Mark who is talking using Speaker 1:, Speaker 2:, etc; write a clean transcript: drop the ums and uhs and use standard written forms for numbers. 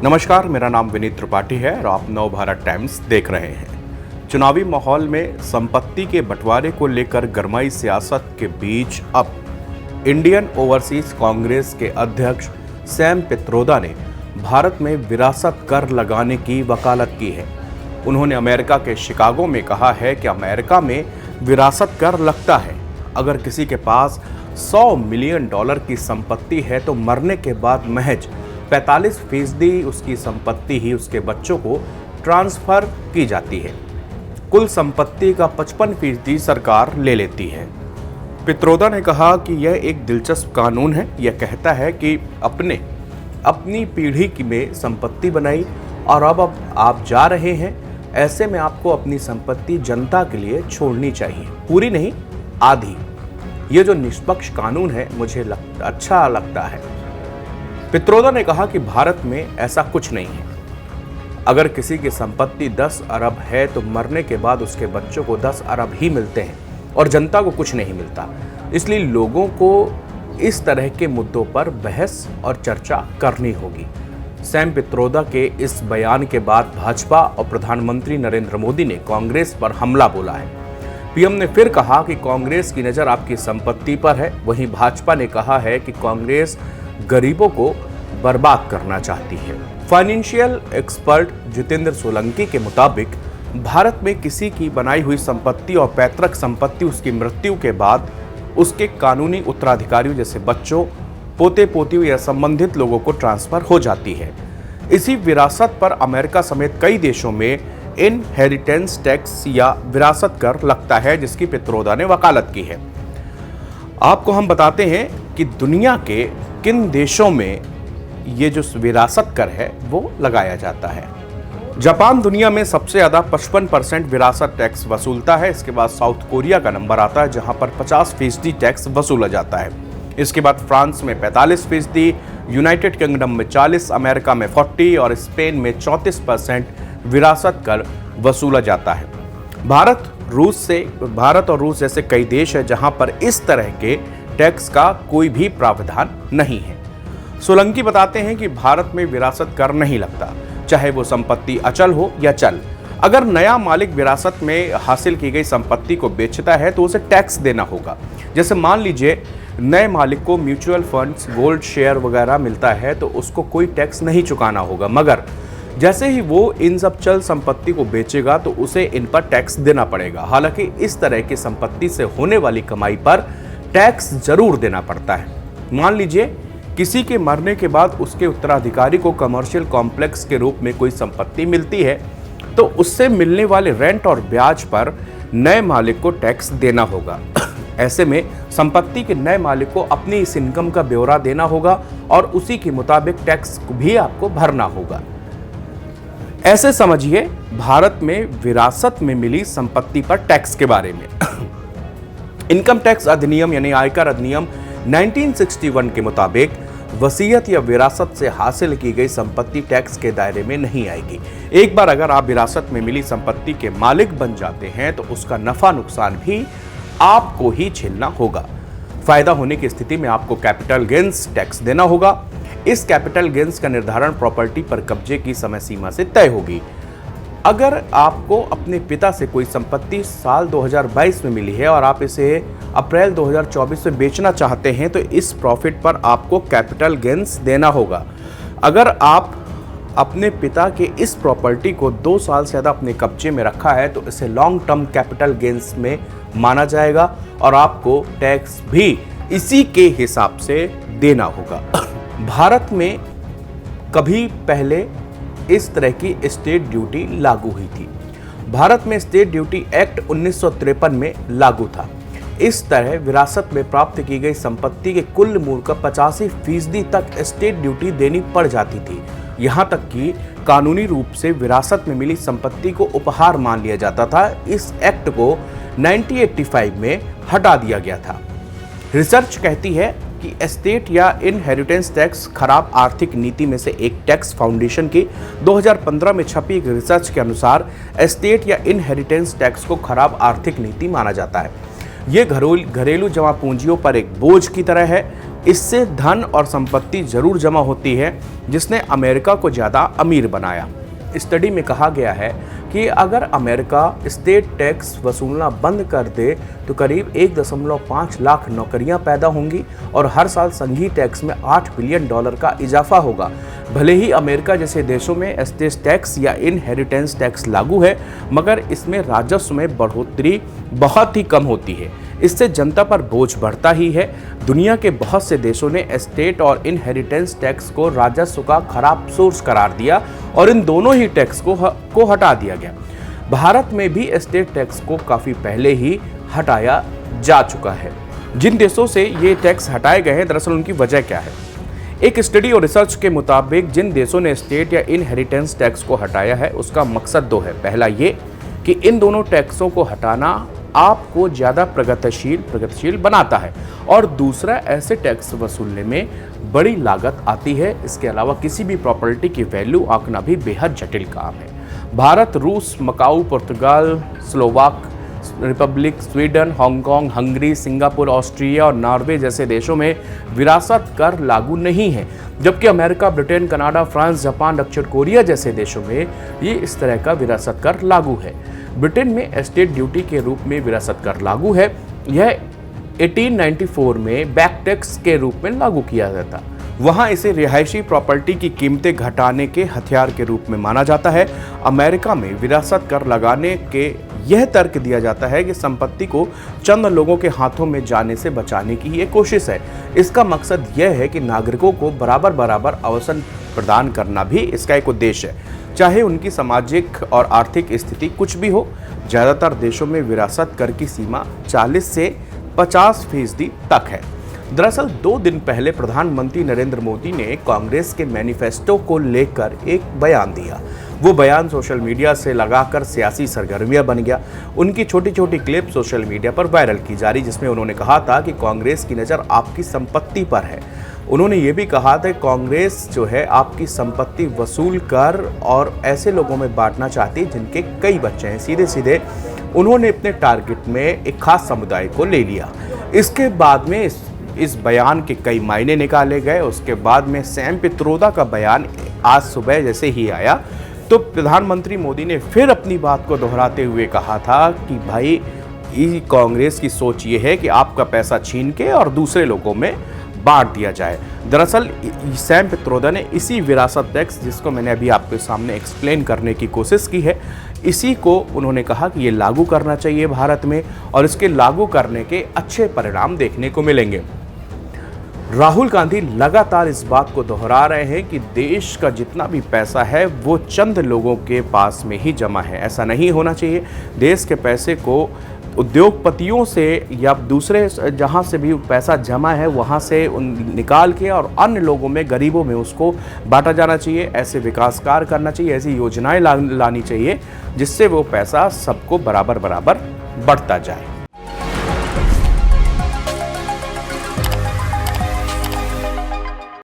Speaker 1: नमस्कार, मेरा नाम विनीत त्रिपाठी है और आप नवभारत टाइम्स देख रहे हैं। चुनावी माहौल में संपत्ति के बंटवारे को लेकर गरमाई सियासत के बीच अब इंडियन ओवरसीज कांग्रेस के अध्यक्ष सैम पित्रोदा ने भारत में विरासत कर लगाने की वकालत की है। उन्होंने अमेरिका के शिकागो में कहा है कि अमेरिका में विरासत कर लगता है। अगर किसी के पास $100 मिलियन की संपत्ति है तो मरने के बाद महज 45% उसकी संपत्ति ही उसके बच्चों को ट्रांसफर की जाती है। कुल संपत्ति का 55% सरकार ले लेती है। पित्रोदा ने कहा कि यह एक दिलचस्प कानून है। यह कहता है कि अपनी पीढ़ी में संपत्ति बनाई और अब आप जा रहे हैं, ऐसे में आपको अपनी संपत्ति जनता के लिए छोड़नी चाहिए, पूरी नहीं, आधी। ये जो निष्पक्ष कानून है मुझे अच्छा लगता है। पित्रोदा ने कहा कि भारत में ऐसा कुछ नहीं है। अगर किसी की संपत्ति 10 अरब है तो मरने के बाद उसके बच्चों को 10 अरब ही मिलते हैं और जनता को कुछ नहीं मिलता। इसलिए लोगों को इस तरह के मुद्दों पर बहस और चर्चा करनी होगी। सैम पित्रोदा के इस बयान के बाद भाजपा और प्रधानमंत्री नरेंद्र मोदी ने कांग्रेस पर हमला बोला है। पीएम ने फिर कहा कि कांग्रेस की नज़र आपकी संपत्ति पर है। वहीं भाजपा ने कहा है कि कांग्रेस गरीबों को बर्बाद करना चाहती है। फाइनेंशियल एक्सपर्ट जितेंद्र सोलंकी के मुताबिक भारत में किसी की बनाई हुई संपत्ति और पैतृक संपत्ति उसकी मृत्यु के बाद उसके कानूनी उत्तराधिकारियों जैसे बच्चों, पोते पोतियों या संबंधित लोगों को ट्रांसफर हो जाती है। इसी विरासत पर अमेरिका समेत कई देशों में इनहेरिटेंस टैक्स या विरासत कर लगता है, जिसकी पित्रोदा ने वकालत की है। आपको हम बताते हैं कि दुनिया के किन देशों में ये जो विरासत कर है वो लगाया जाता है। जापान दुनिया में सबसे ज़्यादा 55% विरासत टैक्स वसूलता है। इसके बाद साउथ कोरिया का नंबर आता है जहां पर 50% टैक्स वसूला जाता है। इसके बाद फ्रांस में 45%, यूनाइटेड किंगडम में 40%, अमेरिका में 40% और स्पेन में 34% विरासत कर वसूला जाता है। भारत और रूस जैसे कई देश हैं जहां पर इस तरह के टैक्स का कोई भी प्रावधान नहीं है। सोलंकी बताते हैं कि भारत में विरासत कर नहीं लगता, चाहे वो संपत्ति अचल हो या चल। अगर नया मालिक विरासत में हासिल की गई संपत्ति को बेचता है तो उसे टैक्स देना होगा। जैसे मान लीजिए नए मालिक को म्यूचुअल फंड्स, गोल्ड शेयर वगैरह मिलता है तो उसको कोई टैक्स नहीं चुकाना होगा, मगर जैसे ही वो इन सब चल संपत्ति को बेचेगा तो उसे इन पर टैक्स देना पड़ेगा। हालांकि इस तरह की संपत्ति से होने वाली कमाई पर टैक्स जरूर देना पड़ता है। मान लीजिए किसी के मरने के बाद उसके उत्तराधिकारी को कमर्शियल कॉम्प्लेक्स के रूप में कोई संपत्ति मिलती है तो उससे मिलने वाले रेंट और ब्याज पर नए मालिक को टैक्स देना होगा। ऐसे में संपत्ति के नए मालिक को अपनी इस इनकम का ब्यौरा देना होगा और उसी के मुताबिक टैक्स भी आपको भरना होगा। ऐसे समझिए भारत में विरासत में मिली संपत्ति पर टैक्स के बारे में। इनकम टैक्स अधिनियम यानी आयकर अधिनियम 1961 के मुताबिक वसीयत या विरासत से हासिल की गई संपत्ति टैक्स के दायरे में नहीं आएगी। एक बार अगर आप विरासत में मिली संपत्ति के मालिक बन जाते हैं तो उसका नफा नुकसान भी आपको ही झेलना होगा। फायदा होने की स्थिति में आपको कैपिटल गेन्स टैक्स देना होगा। इस कैपिटल गेन्स का निर्धारण प्रॉपर्टी पर कब्जे की समय सीमा से तय होगी। अगर आपको अपने पिता से कोई संपत्ति साल 2022 में मिली है और आप इसे अप्रैल 2024 में बेचना चाहते हैं तो इस प्रॉफिट पर आपको कैपिटल गेन्स देना होगा। अगर आप अपने पिता के इस प्रॉपर्टी को 2 साल से ज़्यादा अपने कब्जे में रखा है तो इसे लॉन्ग टर्म कैपिटल गेन्स में माना जाएगा और आपको टैक्स भी इसी के हिसाब से देना होगा। भारत में कभी पहले इस तरह की स्टेट ड्यूटी लागू हुई थी। भारत में स्टेट ड्यूटी एक्ट 1953 में लागू था। इस तरह विरासत में प्राप्त की गई संपत्ति के कुल मूल्य का 85% तक स्टेट ड्यूटी देनी पड़ जाती थी। यहाँ तक कि कानूनी रूप से विरासत में मिली संपत्ति को उपहार मान लिया जाता था। इस एक्ट को 1985 में हटा दिया गया था। रिसर्च कहती है कि एस्टेट या इनहेरिटेंस टैक्स खराब आर्थिक नीति में से एक टैक्स फाउंडेशन की 2015 में छपी एक रिसर्च के अनुसार एस्टेट या इनहेरिटेंस टैक्स को खराब आर्थिक नीति माना जाता है। ये घरेलू जमा पूंजियों पर एक बोझ की तरह है इससे धन और संपत्ति जरूर जमा होती है, जिसने अमेरिका को ज़्यादा अमीर बनाया। स्टडी में कहा गया है कि अगर अमेरिका स्टेट टैक्स वसूलना बंद कर दे तो करीब 1.5 लाख नौकरियां पैदा होंगी और हर साल संघीय टैक्स में $8 बिलियन का इजाफा होगा। भले ही अमेरिका जैसे देशों में एस्टेट टैक्स या इनहेरिटेंस टैक्स लागू है, मगर इसमें राजस्व में बढ़ोतरी बहुत ही कम होती है। इससे जनता पर बोझ बढ़ता ही है। दुनिया के बहुत से देशों ने एस्टेट और इनहेरिटेंस टैक्स को राजस्व का खराब सोर्स करार दिया और इन दोनों ही टैक्स को हटा दिया गया। भारत में भी एस्टेट टैक्स को काफ़ी पहले ही हटाया जा चुका है। जिन देशों से ये टैक्स हटाए गए हैं, दरअसल उनकी वजह क्या है? एक स्टडी और रिसर्च के मुताबिक जिन देशों ने एस्टेट या इनहेरिटेंस टैक्स को हटाया है, उसका मकसद दो है। पहला ये कि इन दोनों टैक्सों को हटाना आपको ज़्यादा प्रगतिशील बनाता है, और दूसरा ऐसे टैक्स वसूलने में बड़ी लागत आती है। इसके अलावा किसी भी प्रॉपर्टी की वैल्यू आंकना भी बेहद जटिल काम है। भारत, रूस, मकाऊ, पुर्तगाल, Slovak Republic, Sweden, Hong Kong, Hungary, Singapore, Austria और नॉर्वे जैसे देशों में विरासत कर लागू नहीं है, जबकि America, Britain, Canada, France, Japan, दक्षिण कोरिया जैसे देशों में ये इस तरह का विरासत कर लागू है। ब्रिटेन में एस्टेट ड्यूटी के रूप में विरासत कर लागू है। यह 1894 में बैक टैक्स के रूप में लागू किया जाता। वहाँ इसे रिहायशी प्रॉपर्टी की कीमतें घटाने के हथियार के रूप में माना जाता है। अमेरिका में विरासत कर लगाने के यह तर्क दिया जाता है कि संपत्ति को चंद लोगों के हाथों में जाने से बचाने की ये कोशिश है। इसका मकसद यह है कि नागरिकों को बराबर अवसर प्रदान करना भी इसका एक उद्देश्य है, चाहे उनकी सामाजिक और आर्थिक स्थिति कुछ भी हो। ज़्यादातर देशों में विरासत कर की सीमा 40 से 50% तक है। दरअसल 2 दिन पहले प्रधानमंत्री नरेंद्र मोदी ने कांग्रेस के मैनिफेस्टो को लेकर एक बयान दिया। वो बयान सोशल मीडिया से लगाकर सियासी सरगर्मियां बन गया। उनकी छोटी छोटी क्लिप सोशल मीडिया पर वायरल की जा रही, जिसमें उन्होंने कहा था कि कांग्रेस की नज़र आपकी संपत्ति पर है। उन्होंने ये भी कहा था कि कांग्रेस जो है आपकी संपत्ति वसूल कर और ऐसे लोगों में बांटना चाहती है जिनके कई बच्चे हैं। सीधे सीधे उन्होंने अपने टारगेट में एक खास समुदाय को ले लिया। इसके बाद में इस बयान के कई मायने निकाले गए। उसके बाद में सैम पित्रोदा का बयान आज सुबह जैसे ही आया तो प्रधानमंत्री मोदी ने फिर अपनी बात को दोहराते हुए कहा था कि भाई कांग्रेस की सोच ये है कि आपका पैसा छीन के और दूसरे लोगों में बांट दिया जाए। दरअसल सैम पित्रोदा ने इसी विरासत टैक्स, जिसको मैंने अभी आपके सामने एक्सप्लेन करने की कोशिश की है, इसी को उन्होंने कहा कि ये लागू करना चाहिए भारत में और इसके लागू करने के अच्छे परिणाम देखने को मिलेंगे। राहुल गांधी लगातार इस बात को दोहरा रहे हैं कि देश का जितना भी पैसा है वो चंद लोगों के पास में ही जमा है। ऐसा नहीं होना चाहिए। देश के पैसे को उद्योगपतियों से या दूसरे जहां से भी पैसा जमा है वहां से निकाल के और अन्य लोगों में, गरीबों में उसको बांटा जाना चाहिए। ऐसे विकास कार्य करना चाहिए, ऐसी योजनाएं लानी चाहिए जिससे वो पैसा सबको बराबर बढ़ता जाए।